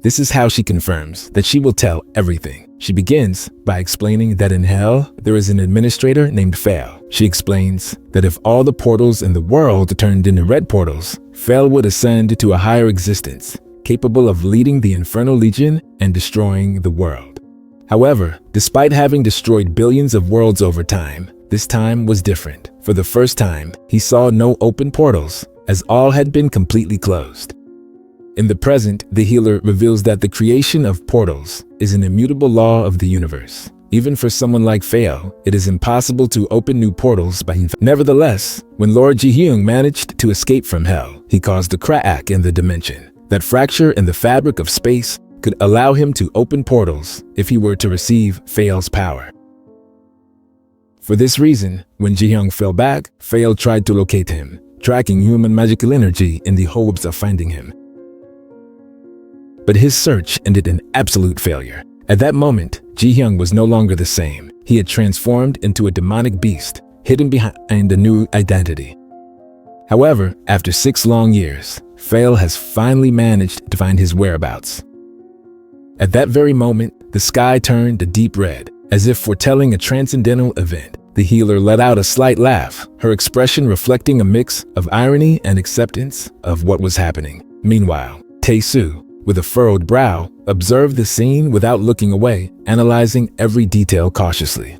This is how she confirms that she will tell everything. She begins by explaining that in hell, there is an administrator named Fail. She explains that if all the portals in the world turned into red portals, Fail would ascend to a higher existence, capable of leading the Infernal Legion and destroying the world. However, despite having destroyed billions of worlds over time, this time was different. For the first time, he saw no open portals, as all had been completely closed. In the present, the healer reveals that the creation of portals is an immutable law of the universe. Even for someone like Fail, it is impossible to open new portals by himself. Nevertheless, when Lord Jiyung managed to escape from hell, he caused a crack in the dimension. That fracture in the fabric of space could allow him to open portals if he were to receive Fail's power. For this reason, when Jiyung fell back, Fail tried to locate him, tracking human magical energy in the hopes of finding him. But his search ended in absolute failure. At that moment, Jiyung was no longer the same. He had transformed into a demonic beast, hidden behind a new identity. However, after 6 long years, Fail has finally managed to find his whereabouts. At that very moment, the sky turned a deep red, as if foretelling a transcendental event. The healer let out a slight laugh, her expression reflecting a mix of irony and acceptance of what was happening. Meanwhile, Tae-soo, with a furrowed brow, observed the scene without looking away, analyzing every detail cautiously.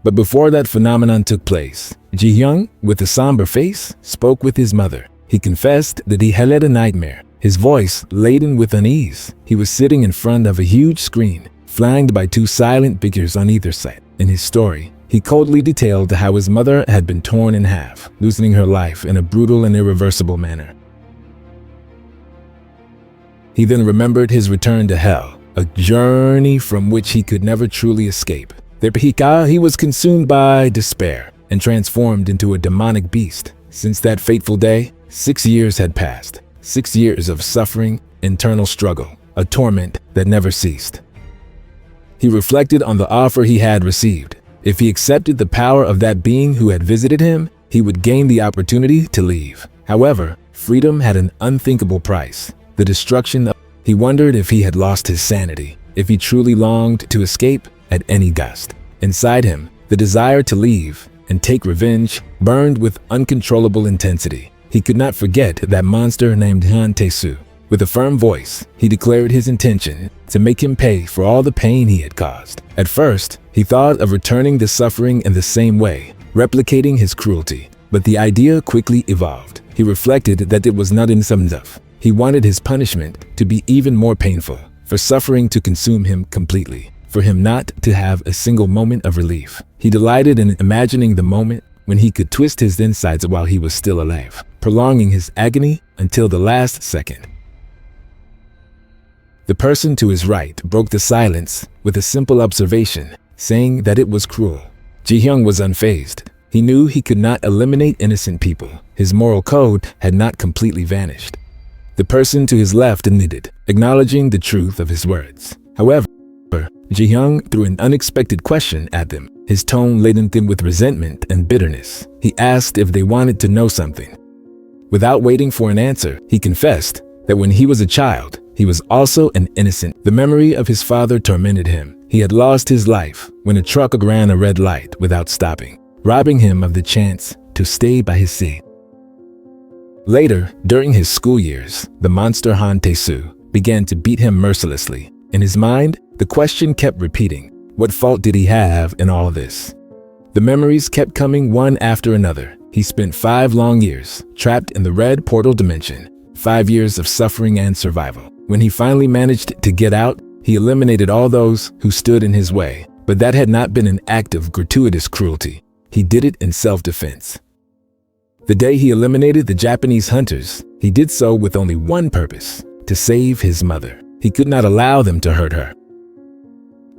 But before that phenomenon took place, Jiyung, with a somber face, spoke with his mother. He confessed that he had had a nightmare, his voice laden with unease. He was sitting in front of a huge screen, flanked by 2 silent figures on either side. In his story, he coldly detailed how his mother had been torn in half, losing her life in a brutal and irreversible manner. He then remembered his return to hell, a journey from which he could never truly escape. There he was consumed by despair and transformed into a demonic beast. Since that fateful day, 6 years had passed. 6 years of suffering, internal struggle, a torment that never ceased. He reflected on the offer he had received. If he accepted the power of that being who had visited him, he would gain the opportunity to leave. However, freedom had an unthinkable price. The destruction of... He wondered if he had lost his sanity, if he truly longed to escape at any cost. Inside him, the desire to leave and take revenge burned with uncontrollable intensity. He could not forget that monster named Han Tae-soo. With a firm voice, he declared his intention to make him pay for all the pain he had caused. At first, he thought of returning the suffering in the same way, replicating his cruelty. But the idea quickly evolved. He reflected that it was not enough. He wanted his punishment to be even more painful, for suffering to consume him completely, for him not to have a single moment of relief. He delighted in imagining the moment when he could twist his insides while he was still alive, prolonging his agony until the last second. The person to his right broke the silence with a simple observation, saying that it was cruel. Jiyung was unfazed. He knew he could not eliminate innocent people. His moral code had not completely vanished. The person to his left admitted, acknowledging the truth of his words. However, Jiyung threw an unexpected question at them, his tone laden with resentment and bitterness. He asked if they wanted to know something. Without waiting for an answer, he confessed that when he was a child, he was also an innocent. The memory of his father tormented him. He had lost his life when a truck ran a red light without stopping, robbing him of the chance to stay by his seat. Later, during his school years, the monster Han Tae-soo began to beat him mercilessly. In his mind, the question kept repeating, what fault did he have in all of this? The memories kept coming one after another. He spent 5 long years trapped in the red portal dimension, 5 years of suffering and survival. When he finally managed to get out, he eliminated all those who stood in his way. But that had not been an act of gratuitous cruelty. He did it in self-defense. The day he eliminated the Japanese hunters, he did so with only one purpose: to save his mother. He could not allow them to hurt her.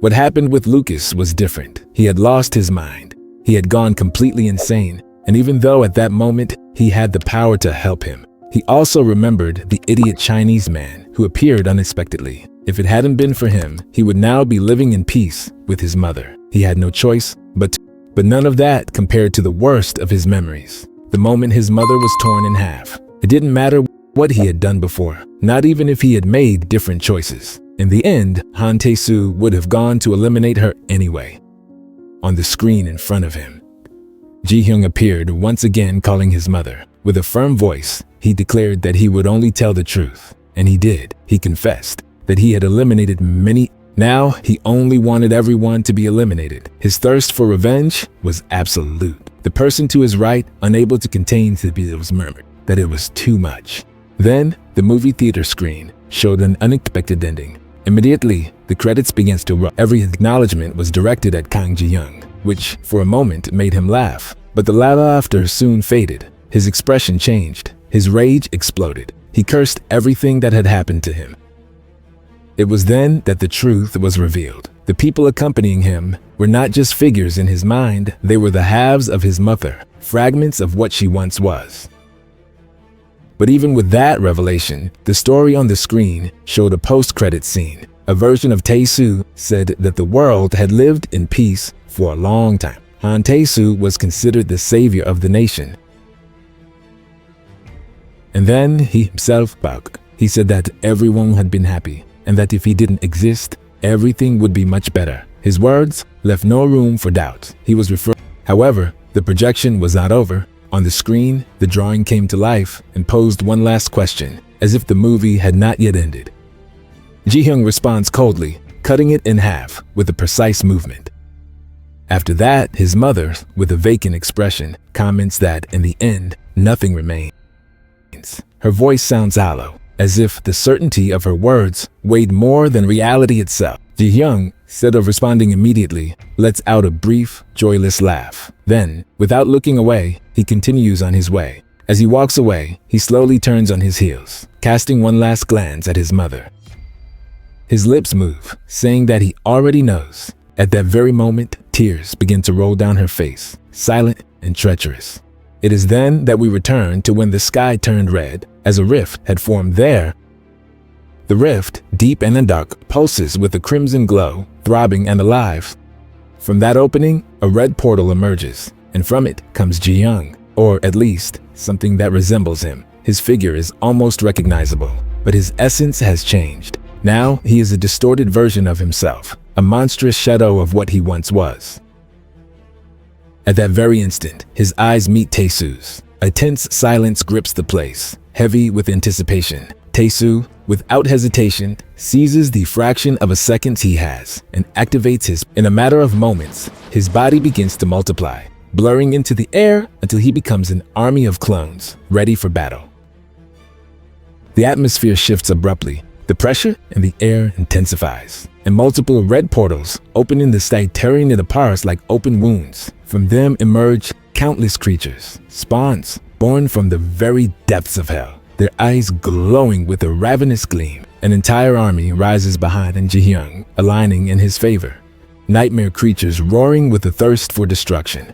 What happened with Lucas was different. He had lost his mind. He had gone completely insane, and even though at that moment he had the power to help him, he also remembered the idiot Chinese man who appeared unexpectedly. If it hadn't been for him, he would now be living in peace with his mother. He had no choice but none of that compared to the worst of his memories. The moment his mother was torn in half. It didn't matter what he had done before, not even if he had made different choices. In the end, Han Tae-soo would have gone to eliminate her anyway. On the screen in front of him, Ji-hyung appeared once again, calling his mother. With a firm voice, he declared that he would only tell the truth. And he did. He confessed that he had eliminated many. Now he only wanted everyone to be eliminated. His thirst for revenge was absolute. The person to his right, unable to contain his murmured that it was too much. Then the movie theater screen showed an unexpected ending. Immediately, the credits began to roll. Every acknowledgement was directed at Kang Ji-young, which for a moment made him laugh. But the laughter soon faded. His expression changed. His rage exploded. He cursed everything that had happened to him. It was then that the truth was revealed. The people accompanying him were not just figures in his mind, they were the halves of his mother, fragments of what she once was. But even with that revelation, the story on the screen showed a post-credit scene. A version of Tae-soo said that the world had lived in peace for a long time. Han Tae-soo was considered the savior of the nation. And then he himself spoke. He said that everyone had been happy, and that if he didn't exist, everything would be much better. His words left no room for doubt. He was referring. However, the projection was not over. On the screen, the drawing came to life and posed one last question, as if the movie had not yet ended. Ji-hyung responds coldly, cutting it in half with a precise movement. After that, his mother, with a vacant expression, comments that in the end, nothing remains. Her voice sounds hollow, as if the certainty of her words weighed more than reality itself. Ji-hyung, instead of responding immediately, lets out a brief, joyless laugh. Then, without looking away, he continues on his way. As he walks away, he slowly turns on his heels, casting one last glance at his mother. His lips move, saying that he already knows. At that very moment, tears begin to roll down her face, silent and treacherous. It is then that we return to when the sky turned red, as a rift had formed there. The rift, deep and dark, pulses with a crimson glow, throbbing and alive. From that opening, a red portal emerges, and from it comes Jiyung, or at least, something that resembles him. His figure is almost recognizable, but his essence has changed. Now he is a distorted version of himself, a monstrous shadow of what he once was. At that very instant, his eyes meet Tae-soo's. A tense silence grips the place, heavy with anticipation. Tae-soo, without hesitation, seizes the fraction of a second he has and activates his. In a matter of moments, his body begins to multiply, blurring into the air until he becomes an army of clones, ready for battle. The atmosphere shifts abruptly. The pressure in the air intensifies, and multiple red portals open in the sky, tearing it apart like open wounds. From them emerge countless creatures, spawns born from the very depths of hell, their eyes glowing with a ravenous gleam. An entire army rises behind Ji-hyung, aligning in his favor. Nightmare creatures roaring with a thirst for destruction.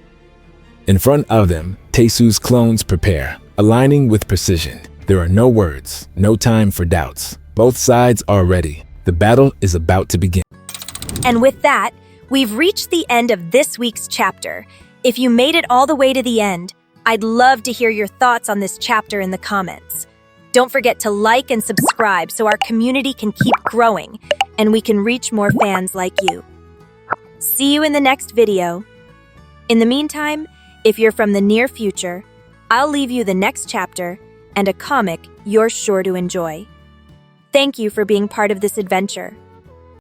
In front of them, Tae-soo's clones prepare, aligning with precision. There are no words, no time for doubts. Both sides are ready. The battle is about to begin. And with that, we've reached the end of this week's chapter. If you made it all the way to the end, I'd love to hear your thoughts on this chapter in the comments. Don't forget to like and subscribe so our community can keep growing and we can reach more fans like you. See you in the next video. In the meantime, if you're from the near future, I'll leave you the next chapter and a comic you're sure to enjoy. Thank you for being part of this adventure.